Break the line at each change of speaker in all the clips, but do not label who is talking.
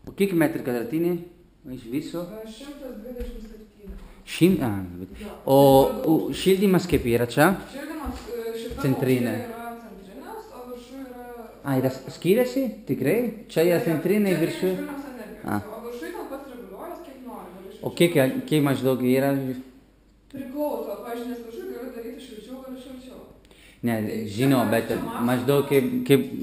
O kiek metrų kvadratinį iš viso?
127.
O šildymas kaip yra čia?
Šildymas šita
Centrinė.
yra centrinės, o viršų yra...
A, yra skiriasi? Tikrai? Čia yra centrinė viršų?
Čia iš Vilniaus energijos, o viršui ten pats reguliuojas, kiek nori.
O kiek maždaug yra?
Priklauso, pavyzdžiui, nes viršui gali daryti šilčiau, gali šilčiau.
Ne, žinau, bet maždaug kaip...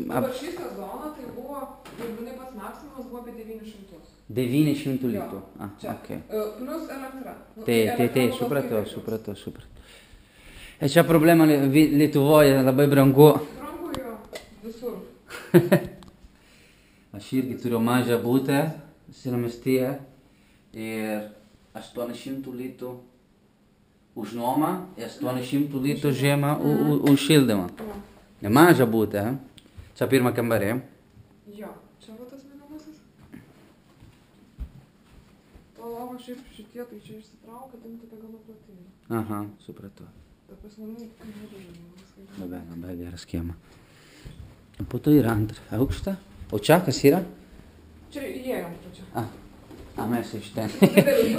Dabar šį sezoną tai buvo, jeigu pats maksimumas buvo apie 900.
900 litrų.
Jo, čia.
Okay.
Plus elektra.
Tai, supratau. E čia problema Lietuvoje labai brangu.
Brangu jo, visur.
Aš irgi turiu mažą butą, senamiestyje ir 800 litrų už nuomą ir 800 litrų žiemą už šildymą. Nemažą butą, čia pirmą kambarį.
Jo, čia va tas mėgamasis. To lova šiaip šitie, tai čia išsitraukia, tai tokia gana platinė.
Aha, supratau.
Ta prasme,
Labai geras schema. Po to yra antrą aukštą. O čia kas yra?
Čia įėjom čia.
Mes iš ten.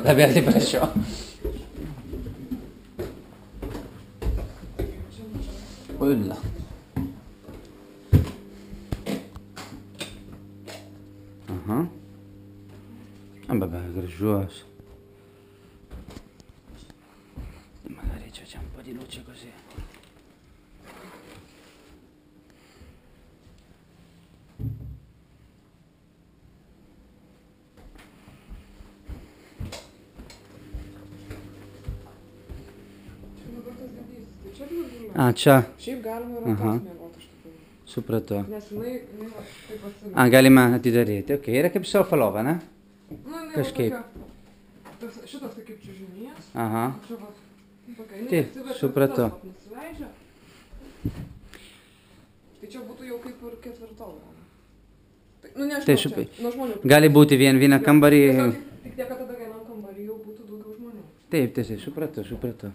Labai atsiprašau. Ulla. Aha. Vabbè, gracioso. Magari c'è un po' di luce così. Čia.
Šiaip galima ir ant mėgoti iš tikrųjų.
Supratau.
Nes jinai taip pasimė.
Galima atidaryti. Ok, yra kaip sofa lova, ne?
Kažkaip. Šitas tai kaip čiužinys.
Aha.
Čia va, tokia,
Taip, supratau.
Nusileidžia. Tai čia būtų jau kaip ir ketvirtovė. Nu nežinau, čia, nuo žmonių.
Gali būti vieną kambarį.
Tik tiek, kad tada vienam kambarį jau būtų daugiau žmonių.
Taip, supratau.